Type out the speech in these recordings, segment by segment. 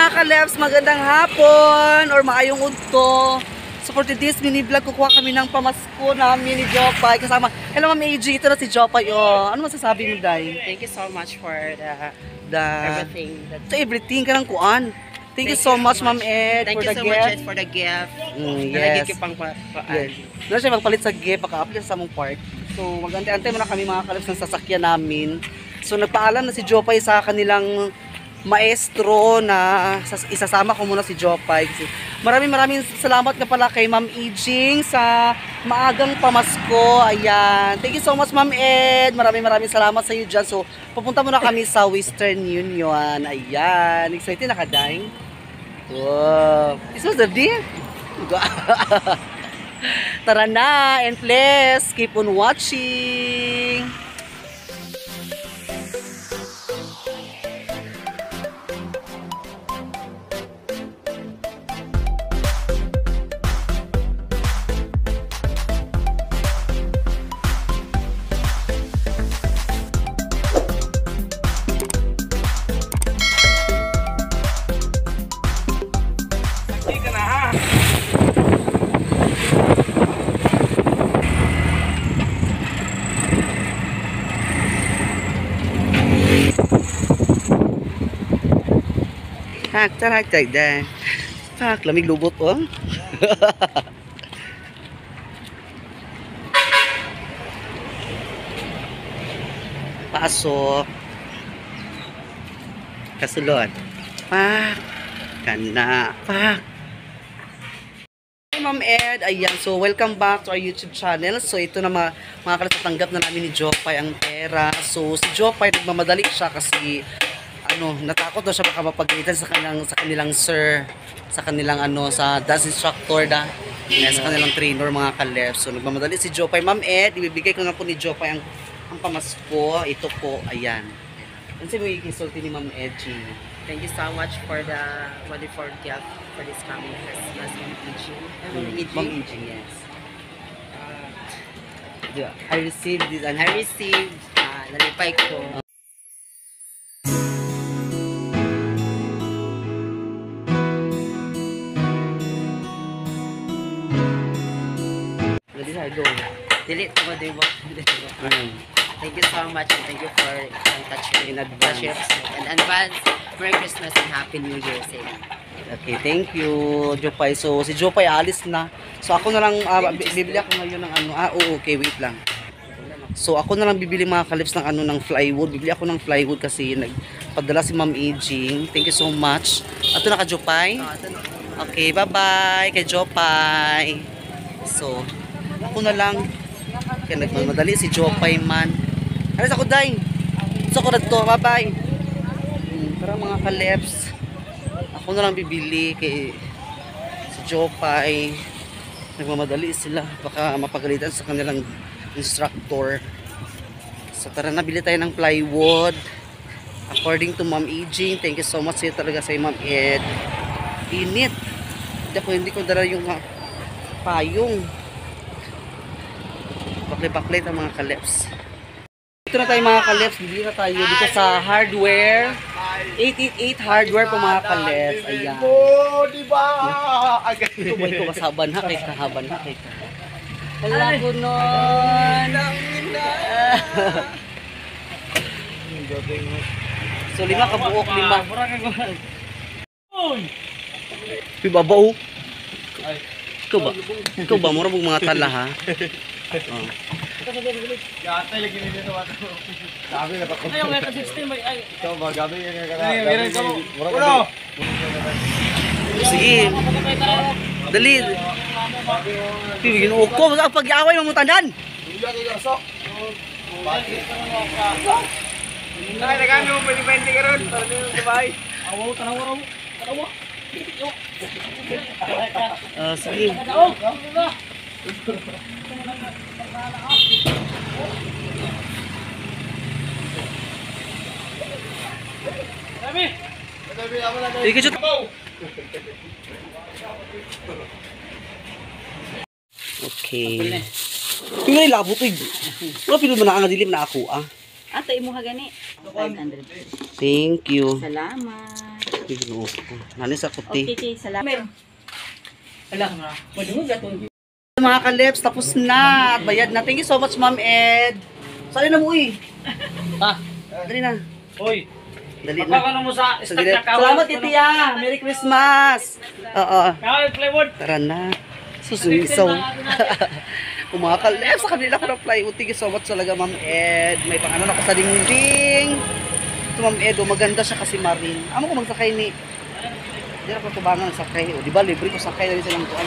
mga kalebs, magandang hapon or maayong udto. So for today's mini vlog, kukuha kami ng pamasko namin ni Jopay. Kasama, hello Ma'am AG, ito na si Jopay. Oh, ano masasabi mo, Day? Thank you so much for everything. So everything ka ng kuan. Thank you so much, Ma'am Ed, Thank for you the so gift. much, Ed, for the gift. Yes. Nalagikipang Yes. Doon siya magpalit sa gift, paka-apply sa among part. So mag-antay-antay muna kami mga kalebs ng sasakyan namin. So nagpaalam na si Jopay sa kanilang maestro na isasama ko muna si Jopay. Maraming salamat nga pala kay Ma'am Ijing sa maagang pamasko. Ayan. Thank you so much, Ma'am Ed. Maraming salamat sa iyo dyan. So, pupunta muna kami sa Western Union. Ayan. Excited na ka, Day? Wow. This was the deal. Tara na. And please, keep on watching. Hak, dahil. Hak, lamig lubot, oh. Pasok. Kasulod. Pak. Kana. Pak. Hi, Ma'am Ed. Ayan. So, welcome back to our YouTube channel. So, ito na mga kalatatanggap na namin ni Jopay ang pera. So, si Jopay, nagmamadali siya kasi natakot daw siya baka mapagalitan sa kanilang sir, sa kanilang sa dance instructor sa kanilang trainer mga kalef. So nagmamadali si Jopay. Ma'am Ed, ibibigay ko na po ni Jopay ang pamasko. Ito po, ayan. Ano mo ikisulti ni Ma'am Ed? Thank you so much for the wonderful gift for this coming Christmas, Ma'am Ijing. Ma'am Ijing, yes. I received this. I received, nalipay ko. Delete mo, di ba? Thank you so much and thank you for touching in advance. In advance, Merry Christmas and Happy New Year. Okay, thank you, Jopay. So, si Jopay alis na. So, ako na lang, bibili ako ngayon ng okay, wait lang. So, ako na lang bibili mga kalips ng ng plywood. Bibili ako ng plywood kasi nagpadala si Ma'am Ijing. Thank you so much. Ato na ka, Jopay? Okay, bye-bye kay Jopay. So, ako na lang. Kaya nagmamadali si Jopay man. Alis ako, Day. So, ako na to. Bye-bye. Tara mga kalips. Ako na lang bibili kay si Jopay. Nagmamadali sila. Baka mapagalitan sa kanilang instructor. So tara na, bili tayo ng plywood. According to Ma'am Ijing, thank you so much sa'yo talaga sa Ma'am Ed. Init. Hindi ko dala yung payong. Baklit ang mga kalips. Ito na tayo mga kalips. Bili na tayo dito sa hardware. 888 hardware po mga kalips. Ayan. Diba? Ito ba ito kasaban ha? Kay kahaban ha? Kay kahaban. Hala ko nun. So 5 kabuok, 5. Pibabaw. Ikaw ba? Mura mong mga tala ha? Yata lagi nito wato. Sabi na pa ko. Ayaw nga ka 16 ay. Ikaw ba gabi yan ka. Meron ka mo. Uno. Sige. Dali. Pibigin ko. Pag-away mo tanan. Ay, nagano mo 20 ka ron. Para nimo sa bahay. Awaw, tanaw. Sige. Ikijut. Okay. Tingnan ilabot ig. Wala pino man nga dilim na ako ah. Ato imo ha gani. 500. Thank you. Salamat. Ginoo ko. Nanis ako ti. Okay, salamat. Alam mo, madungog atong Mga kalips, tapos na. At bayad na. Thank you so much, Ma'am Ed. Sali na mo, uy. Dali na. Hoy, Dali na. baka mo sa So, salamat, titiya. Merry Christmas. Oo. Kawal plywood. Tara na. Susumisaw. Kung mga kalips, sa kanila ko na plywood. Thank you so much talaga, Ma'am Ed. May pang ano na ako sa dingding. Ito, Ma'am Ed, maganda siya kasi marine. Amo ko magsakay ni... Hindi na pagkabangan ng sakay. O, diba, libre ko sakay na rin silang tuan.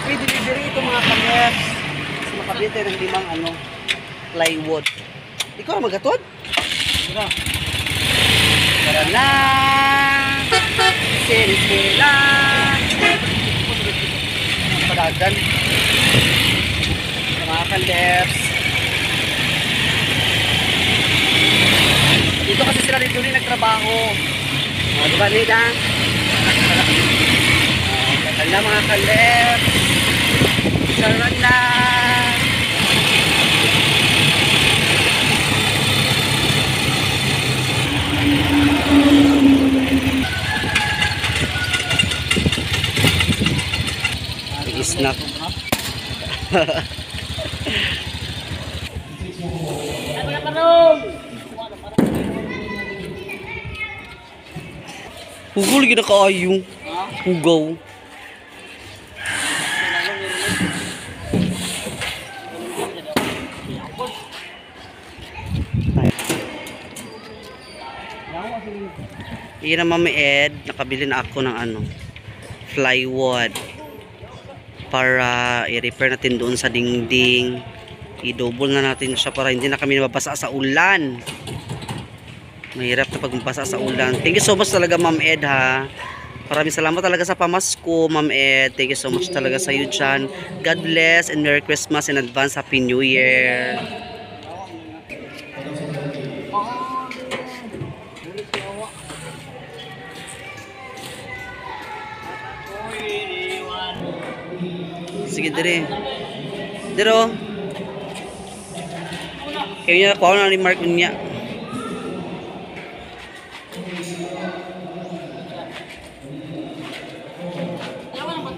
Free delivery ito mga kalips. Kasi makabili tayo ng 5 ano, plywood. Ikaw na magatod? Tara na! Sila! Padagan. Mga kalips. Dito kasi sila dito rin nagtrabaho. O, diba nila? Tagal na mga kalips. Tara na! Snack. Hugol gina kaayo. Hugaw. Iyan na Mami Ed, nakabili na ako ng ano, plywood para i-repair natin doon sa dingding. I-double na natin siya para hindi na kami mabasa sa ulan. Mahirap na pag mabasa sa ulan. Thank you so much talaga Ma'am Ed ha. Maraming salamat talaga sa pamasko Ma'am Ed. Thank you so much talaga sa iyo dyan. God bless and Merry Christmas in advance. Happy New Year. Sige, dire. Diro. Kaya niya, kuha na ni Mark niya.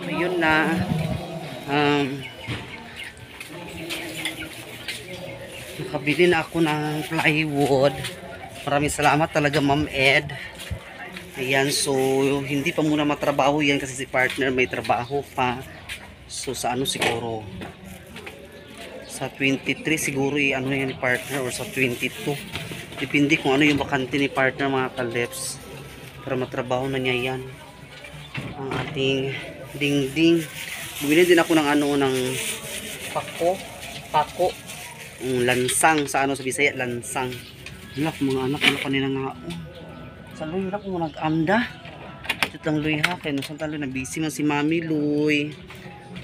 Ayun na. Nakabili na ako ng plywood. Maraming salamat talaga Ma'am Ed. Ayan, so hindi pa muna matrabaho yan kasi si partner may trabaho pa. So sa ano siguro sa 23 siguro ano yan ni partner or sa 22 depende kung ano yung bakante ni partner mga kalips para matrabaho na niya yan ang ating dingding. Bumili din ako ng ano ng pako lansang sa ano sa Bisaya lansang. Wala mga anak wala kanina nga sa luy wala ko nag-anda ito lang luy ha kaya nung talo na busy man si Mami Luy.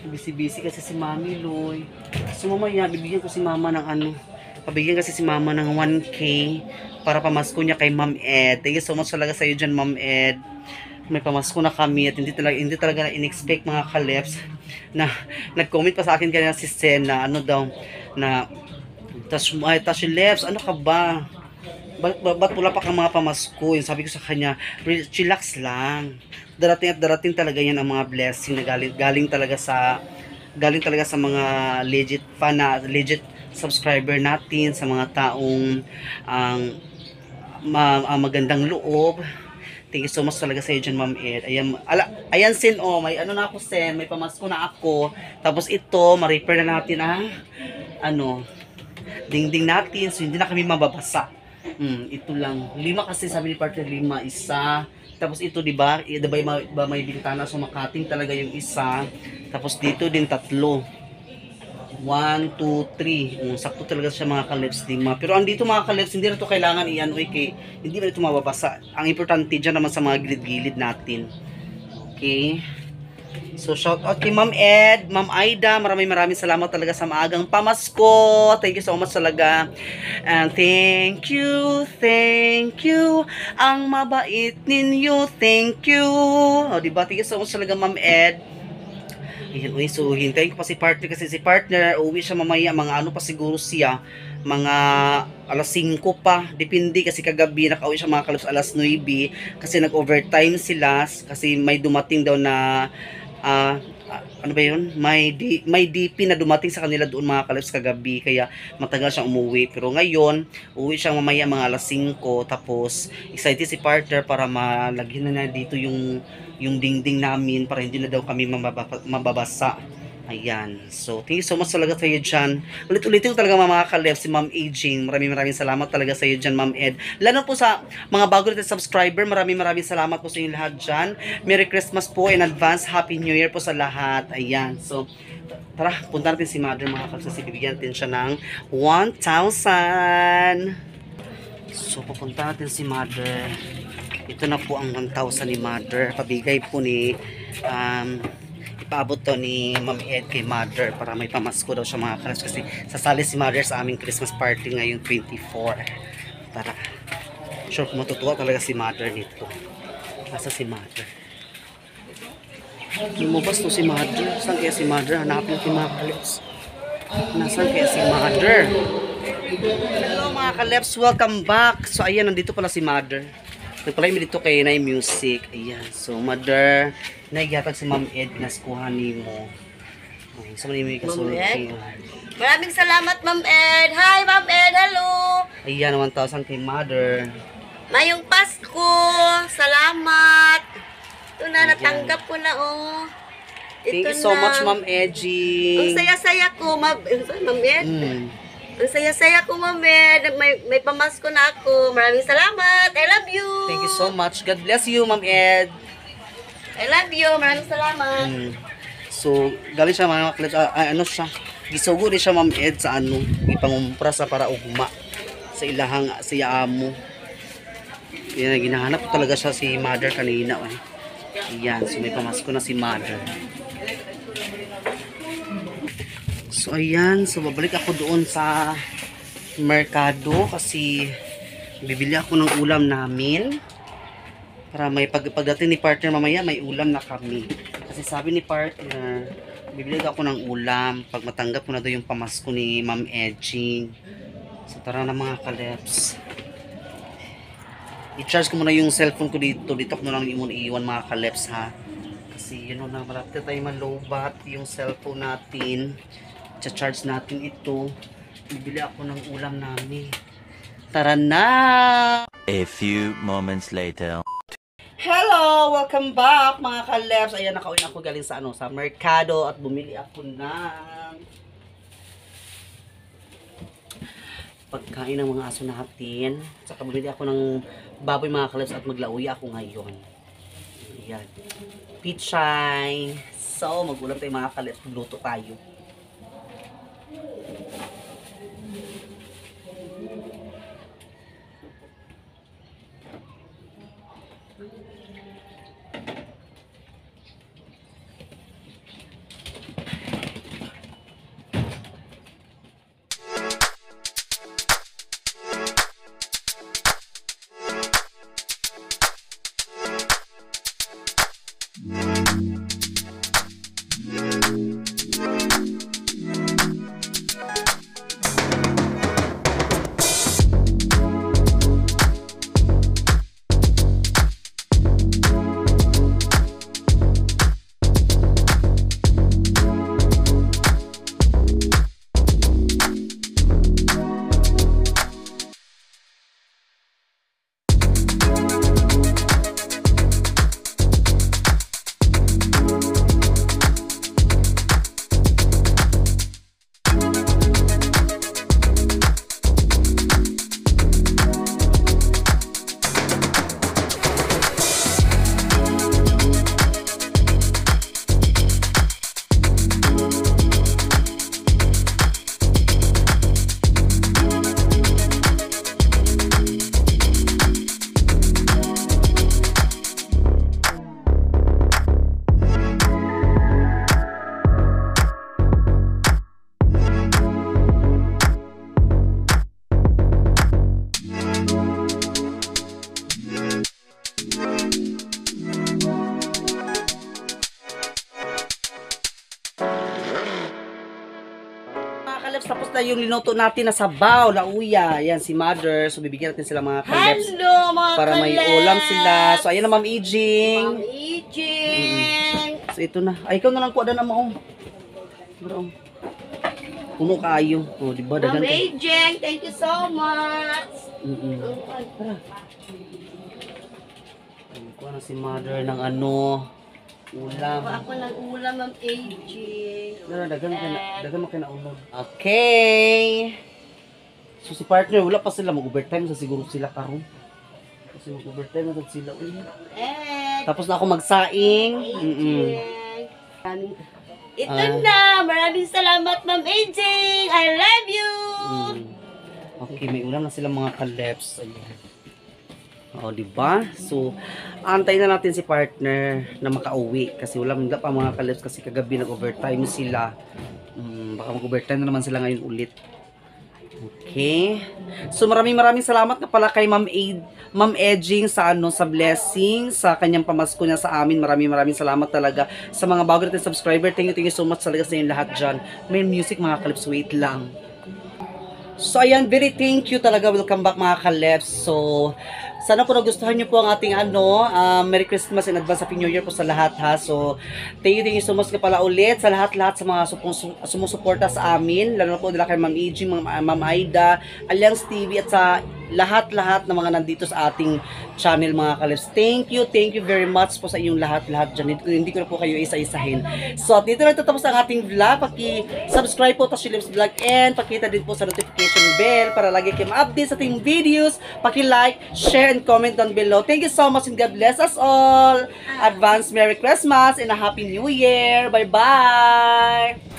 Busy kasi si Mami Loy. So mamaya bibigyan ko si Mama ng ano. Pabigyan kasi si Mama ng 1K para pamasko niya kay Ma'am Ed. Thank you so much talaga sa iyo dyan Ma'am Ed. May pamasko na kami at hindi talaga in-expect mga kalips na nag-comment pa sa akin kanina si Sen na ano daw na Tashi Lips, ano ka ba? Ba't wala pa kang mga pamasko? Yung sabi ko sa kanya, chillax lang. Darating at darating talaga yan ang mga blessing na galing talaga sa mga legit fan na legit subscriber natin, sa mga taong magandang loob. Thank you so much talaga sa iyo dyan Ma'am Ed. Ayan Sen, oh, may ano na ako Sen, may pamasko na ako. Tapos ito, ma-repair na natin ang ano, dingding natin so hindi na kami mababasa. Ito lang. 5 kasi sabi ni partner 5 isa. Tapos ito, di ba? May bintana so makating talaga yung isa. Tapos dito din 3. 1, 2, 3. Sakto talaga siya mga kalips 5. Pero andito mga kalips, hindi na ito kailangan iyan. Okay, hindi na ito mababasa. Ang importante dyan naman sa mga gilid-gilid natin. Okay. So shout out kay Ma'am Ed, Ma'am Aida, maraming salamat talaga sa maagang pamasko. Thank you so much talaga. And thank you. Ang mabait ninyo. Thank you. O, diba? Thank you so much talaga Ma'am Ed. So hintayin ko pa si partner kasi si partner uwi siya mamaya mga ano pa siguro siya mga alas 5 pa. Depende kasi kagabi nakauwi siya mga kalabs alas 9 kasi nag-overtime sila kasi may dumating daw na ano ba yun? May DP na dumating sa kanila doon mga kalabs kagabi kaya matagal siyang umuwi. Pero ngayon, uwi siya mamaya mga alas 5 tapos excited si partner para malagyan na dito yung dingding namin para hindi na daw kami mababasa. Ayan. So, thank you so much talaga sa iyo dyan. Ulit-ulitin ko talaga mga kalef, si Ma'am Aging. Maraming salamat talaga sa iyo dyan, Ma'am Ed. Lalo po sa mga bago natin subscriber, maraming salamat po sa inyo lahat dyan. Merry Christmas po in advance. Happy New Year po sa lahat. Ayan. So, tara, punta natin si Mother mga kalef. Kasi bibigyan natin siya ng 1,000. So, pupunta natin si Mother. Ito na po ang 1,000 ni Mother. Pabigay po ni ipaabot to ni Ma'am Ed kay Mother para may pamasko daw siya mga kalabs kasi sasali si Mother sa aming Christmas party ngayong 24. Tara. Sure kung matutuwa talaga si Mother nito. Asa si Mother? Lumabas to si Mother. Saan kaya si Mother? Hanapin ko mga kalabs. Nasaan kaya si Mother? Hello mga kalabs, welcome back. So ayan, nandito pala si Mother. Nagpalay mo dito kay Nay Music. Ayan. So, Mother, nagyatag si Ma'am Ed, pinaskuhan ni mo. Ay, sa manimig ka Ma'am Ed? Maraming salamat, Ma'am Ed. Hi, Ma'am Ed. Hello. Ayan, 1,000 kay Mother. Mayong Pasko. Salamat. Ito na, Ayan. natanggap ko na, oh. Thank Ito you so na. much, Ma'am Edgy. Ang saya-saya ko, Ma'am Ed. Ang saya-saya ko, Ma'am Ed. May pamasko na ako. Maraming salamat. I love you. Thank you so much. God bless you, Ma'am Ed. I love you. Maraming salamat. So, galing siya mga kalabs. Ano siya? Gisugo din siya, Ma'am Ed, sa ano. Ipangumpra sa para ugma. Sa ilahang, sa amo. Yan, ginahanap ko talaga siya si Mother kanina. Ayan, so may pamasko na si Mother. So ayan, so babalik ako doon sa merkado kasi bibili ako ng ulam namin para may pagdating ni partner mamaya may ulam na kami. Kasi sabi ni partner, bibili ako ng ulam pag matanggap ko na doon yung pamasko ni Ma'am Edging. So tara na mga kalebs. I-charge ko muna yung cellphone ko dito. Dito ko na lang iwan mga kalebs ha. Kasi yun na, malapit tayo manlobat yung cellphone natin. Charge natin ito. Bibili ako ng ulam namin. Tara na! A few moments later. Hello! Welcome back mga kalebs. Ayan, nakauwi na ako galing sa sa merkado at bumili ako ng pagkain ng mga aso natin. Saka bumili ako ng baboy mga kalebs at maglauwi ako ngayon. Ayan. Pichay. So, magulam tayo mga kalebs. Magluto tayo. Kaleps, tapos na yung linuto natin na sabaw, lauya. Yan, si Mother. So, bibigyan natin sila mga Kaleps. Hello, mga Para may Kaleps! ulam sila. So, ayan na, Ma'am Ijing. Ma'am Ijing! So, ito na. Ay, ikaw na lang kuha na mo. Bro. Puno kayo. O, diba? Ma'am Dagan ka. Ijing, thank you so much! Tara. Kuha na si Mother ng ano, ulam. Ako ng ulam, Ma'am Ijing. Tara, dagan mo kinaulog. Okay. So, si partner, wala pa sila. Mag-overtime sa siguro sila karon. Kasi mag-overtime na sila. Uy. Tapos na ako magsaing. Ito na! Maraming salamat, Ma'am Ijing! I love you! Okay, may ulam na sila mga Kaleps. Ayan. O, diba? So, antayin na natin si partner na makauwi. Kasi wala pa mga Kaleps kasi kagabi nag-overtime sila. Baka mag-overtime na naman sila ngayon ulit. Okay. So, maraming salamat na pala kay Ma'am Ejing sa sa blessing, sa kanyang pamasko niya sa amin. Maraming salamat talaga sa mga bago natin subscriber. Thank you so much talaga sa inyo lahat dyan. May music mga Kaleps, wait lang. So, ayan, very thank you talaga. Welcome back mga Kaleps. So, sana po nagustuhan niyo po ang ating Merry Christmas in advance, Happy New Year po sa lahat ha. So, thank you so much ka pala ulit sa lahat sa mga sumusuporta sa amin. Lalo na po nila kay Ma'am Ijing, Ma'am Aida, Alliance TV at sa lahat ng mga nandito sa ating channel mga Kaleps. Thank you very much po sa inyong lahat dyan. Hindi ko na po kayo isa-isahin. So, at dito na tatapos ang ating vlog. Paki-subscribe po sa Shilips Vlog and pakita din po sa notification bell para lagi kayo ma-update sa ating videos. Paki-like, share, and comment down below. Thank you so much and God bless us all. Advance Merry Christmas and a Happy New Year. Bye-bye!